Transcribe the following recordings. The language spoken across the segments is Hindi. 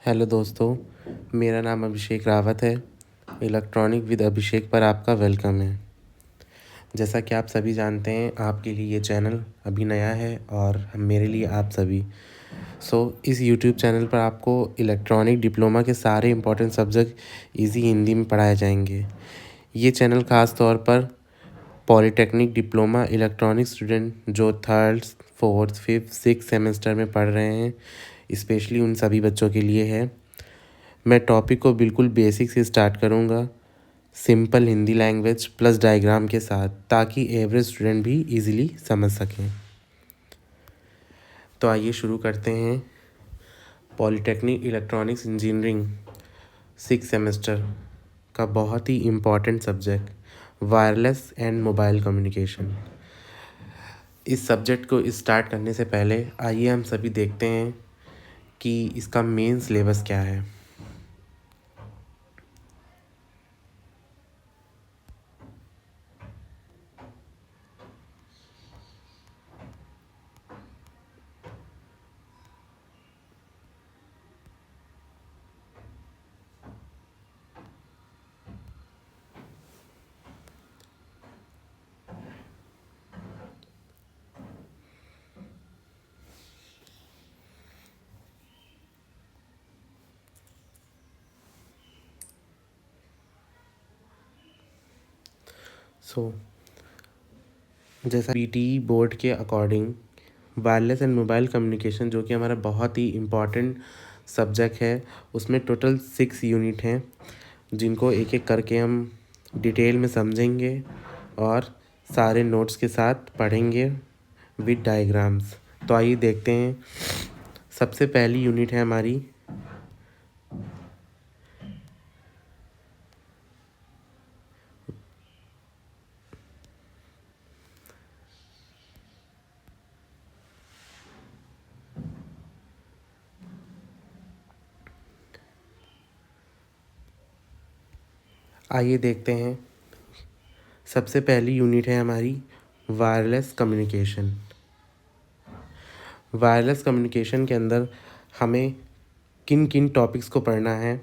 हेलो दोस्तों, मेरा नाम अभिषेक रावत है। इलेक्ट्रॉनिक विद अभिषेक पर आपका वेलकम है। जैसा कि आप सभी जानते हैं, आपके लिए ये चैनल अभी नया है और मेरे लिए आप सभी। इस यूट्यूब चैनल पर आपको इलेक्ट्रॉनिक डिप्लोमा के सारे इम्पोर्टेंट सब्जेक्ट इजी हिंदी में पढ़ाए जाएंगे। ये चैनल ख़ास तौर पर पॉलीटेक्निक डिप्लोमा इलेक्ट्रॉनिक स्टूडेंट जो third, fourth, fifth, six semester में पढ़ रहे हैं, स्पेशली उन सभी बच्चों के लिए है। मैं टॉपिक को बिल्कुल बेसिक से स्टार्ट करूँगा, simple Hindi language plus diagram के साथ, ताकि एवरेज स्टूडेंट भी इजीली समझ सकें। तो आइए शुरू करते हैं। Polytechnic electronics engineering six semester का बहुत ही important subject wireless and mobile communication. इस सब्जेक्ट को स्टार्ट करने से पहले आइए हम सभी देखते हैं कि इसका मेन सिलेबस क्या है। जैसा पीटी बोर्ड के according wireless and mobile communication, जो कि हमारा बहुत ही इम्पॉर्टेंट सब्जेक्ट है, उसमें टोटल 6 यूनिट हैं, जिनको एक एक करके हम डिटेल में समझेंगे और सारे नोट्स के साथ पढ़ेंगे विद डायग्राम्स। तो आइए देखते हैं। सबसे पहली यूनिट है हमारी आइए देखते हैं। सबसे पहली यूनिट है हमारी वायरलेस कम्युनिकेशन। वायरलेस कम्युनिकेशन के अंदर हमें किन किन टॉपिक्स को पढ़ना है।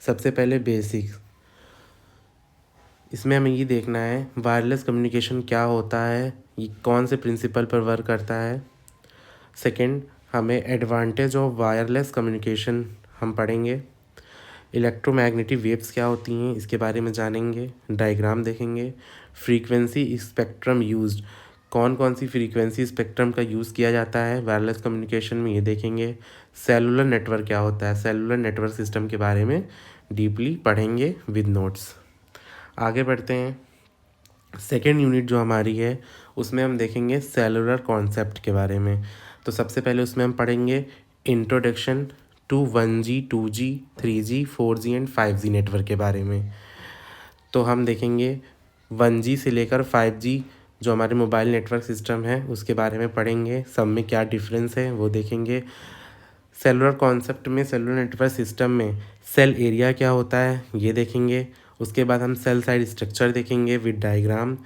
सबसे पहले बेसिक्स। इसमें हमें ये देखना है वायरलेस कम्युनिकेशन क्या होता है, ये कौन से प्रिंसिपल पर वर्क करता है। सेकंड, हमें एडवांटेज ऑफ वायरलेस कम्युनिकेशन हम पढ़ेंगे। इलेक्ट्रोमैग्नेटिक वेव्स क्या होती हैं, इसके बारे में जानेंगे, डायग्राम देखेंगे। फ्रीक्वेंसी स्पेक्ट्रम यूज्ड, कौन कौन सी फ्रीक्वेंसी स्पेक्ट्रम का यूज़ किया जाता है वायरलेस कम्युनिकेशन में, ये देखेंगे। सेलुलर नेटवर्क क्या होता है, सेलुलर नेटवर्क सिस्टम के बारे में डीपली पढ़ेंगे विद नोट्स। आगे बढ़ते हैं। सेकेंड यूनिट जो हमारी है, उसमें हम देखेंगे सेलुलर कॉन्सेप्ट के बारे में। तो सबसे पहले उसमें हम पढ़ेंगे introduction to 1G 2G 3G 4G and 5G network के बारे में। तो हम देखेंगे 1G से लेकर 5G जो हमारे मोबाइल नेटवर्क सिस्टम है उसके बारे में पढ़ेंगे, सब में क्या डिफरेंस है वो देखेंगे। सेलुलर कॉन्सेप्ट में, सेलुलर नेटवर्क सिस्टम में सेल एरिया क्या होता है ये देखेंगे। उसके बाद हम सेल साइड स्ट्रक्चर देखेंगे विद डायग्राम।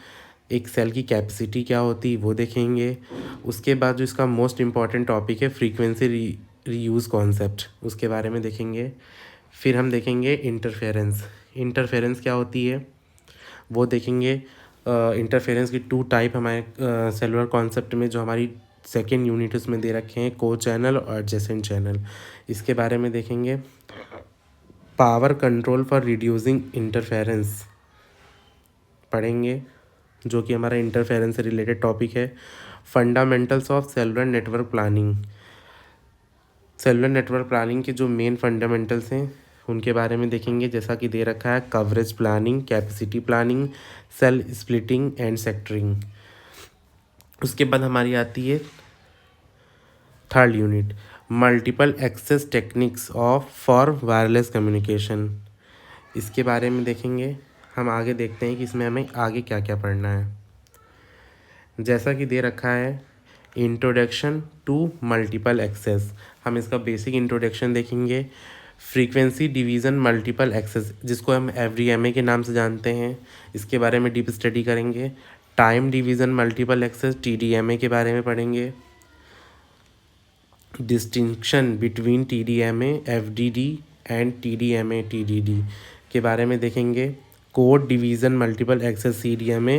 एक सेल की कैपेसिटी क्या होती वो देखेंगे। उसके बाद जो इसका मोस्ट इम्पॉर्टेंट टॉपिक है फ्रीक्वेंसी रीयूज़ कॉन्सेप्ट, उसके बारे में देखेंगे। फिर हम देखेंगे इंटरफेरेंस। इंटरफेरेंस क्या होती है वो देखेंगे। इंटरफेरेंस की 2 टाइप हमारे सेलुलर कॉन्सेप्ट में जो हमारी सेकेंड यूनिट उसमें दे रखे हैं, को चैनल और एडजेसेंट चैनल, इसके बारे में देखेंगे। Power control for reducing interference पढ़ेंगे, जो कि हमारा इंटरफेरेंस से रिलेटेड टॉपिक है। Fundamentals of cellular network planning, cellular network planning के जो मेन फंडामेंटल्स हैं उनके बारे में देखेंगे, जैसा कि दे रखा है coverage planning, capacity planning, cell splitting and sectoring. उसके बाद हमारी आती है third unit, multiple access techniques of for wireless communication, इसके बारे में देखेंगे। हम आगे देखते हैं कि इसमें हमें आगे क्या क्या पढ़ना है। जैसा कि दे रखा है इंट्रोडक्शन टू मल्टीपल एक्सेस, हम इसका बेसिक इंट्रोडक्शन देखेंगे। फ्रीक्वेंसी डिवीज़न मल्टीपल एक्सेस, जिसको हम FDMA के नाम से जानते हैं, इसके बारे में डीप स्टडी करेंगे। Time division multiple access TDMA के बारे में पढ़ेंगे। Distinction between TDMA FDD and TDMA TDD के बारे में देखेंगे। Code division multiple access CDMA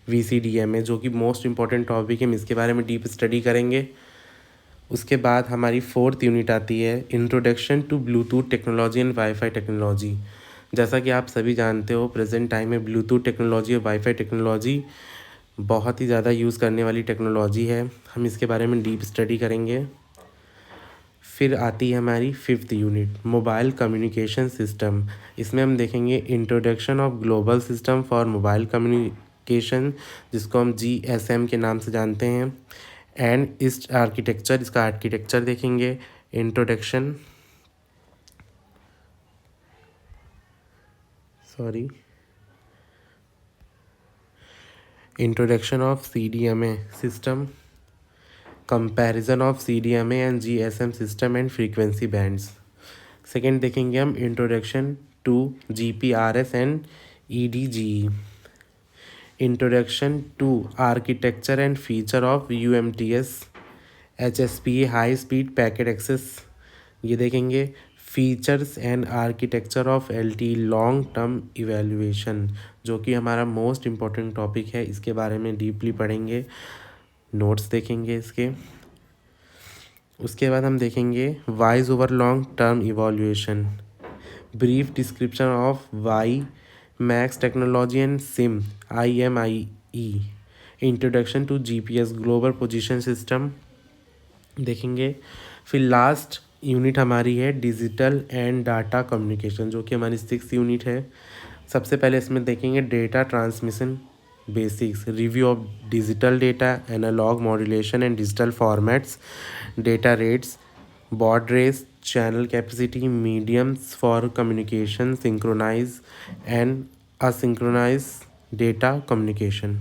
VCDMA जो कि मोस्ट इम्पॉर्टेंट टॉपिक है, हम इसके बारे में डीप स्टडी करेंगे। उसके बाद हमारी 4th यूनिट आती है introduction to bluetooth technology and wifi technology. जैसा कि आप सभी जानते हो प्रेजेंट टाइम में ब्लूटूथ टेक्नोलॉजी और वाईफाई टेक्नोलॉजी बहुत ही ज़्यादा यूज़ करने वाली टेक्नोलॉजी है, हम इसके बारे में डीप स्टडी करेंगे। फिर आती है हमारी 5th unit mobile communication system. इसमें हम देखेंगे introduction of global system for mobile communication जिसको हम GSM के नाम से जानते हैं एंड इस आर्किटेक्चर, इसका आर्किटेक्चर देखेंगे। Introduction introduction of CDMA system, comparison of CDMA and GSM system and frequency bands. Second देखेंगे हम introduction to GPRS and EDGE, introduction to architecture and feature of UMTS HSPA high speed packet access ये देखेंगे। Features and architecture of LTE long term evaluation जो कि हमारा मोस्ट इम्पॉर्टेंट टॉपिक है, इसके बारे में डीपली पढ़ेंगे, नोट्स देखेंगे इसके। उसके बाद हम देखेंगे voice over long term evolution, brief description of WiMAX technology and sim IMIE, introduction to GPS global position system देखेंगे। फिर लास्ट यूनिट हमारी है डिजिटल एंड डाटा कम्युनिकेशन जो कि हमारी 6th यूनिट है। सबसे पहले इसमें देखेंगे data transmission basics, review of digital data, analog modulation and digital formats, data rates, baud rates, channel capacity, mediums for communication, synchronize and asynchronize data communication.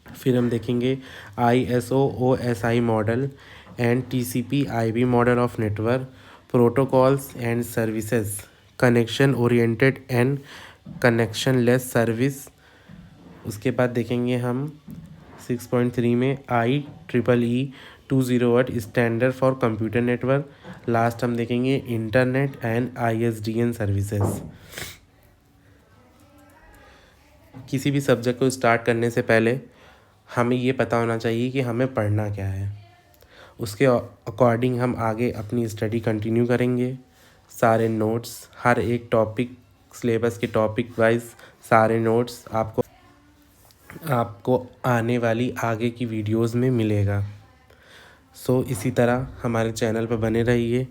फिर हम देखेंगे ISO OSI model and TCP IP model of network, protocols and services, connection oriented and connectionless service. उसके बाद देखेंगे हम 6.3 में IEEE 208 standard for computer network. Last हम देखेंगे इंटरनेट एंड ISDN सर्विसेज। किसी भी सब्जेक्ट को स्टार्ट करने से पहले हमें ये पता होना चाहिए कि हमें पढ़ना क्या है, उसके अकॉर्डिंग हम आगे अपनी स्टडी कंटिन्यू करेंगे। सारे नोट्स, हर एक टॉपिक, सिलेबस के टॉपिक वाइज सारे नोट्स आपको आने वाली आगे की वीडियोस में मिलेगा। सो इसी तरह हमारे चैनल पर बने रहिए।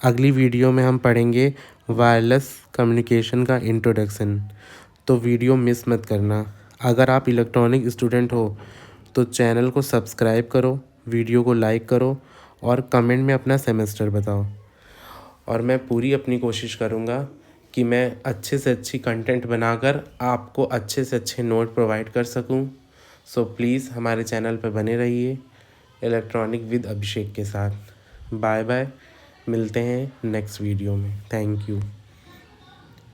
अगली वीडियो में हम पढ़ेंगे वायरलेस कम्युनिकेशन का इंट्रोडक्शन, तो वीडियो मिस मत करना। अगर आप इलेक्ट्रॉनिक स्टूडेंट हो तो चैनल को सब्सक्राइब करो, वीडियो को लाइक करो और कमेंट में अपना सेमेस्टर बताओ। और मैं पूरी अपनी कोशिश करूँगा कि मैं अच्छे से अच्छी कंटेंट बनाकर आपको अच्छे से अच्छे नोट प्रोवाइड कर सकूँ। सो प्लीज़ हमारे चैनल पर बने रहिए इलेक्ट्रॉनिक विद अभिषेक के साथ। बाय बाय, मिलते हैं नेक्स्ट वीडियो में। Thank you.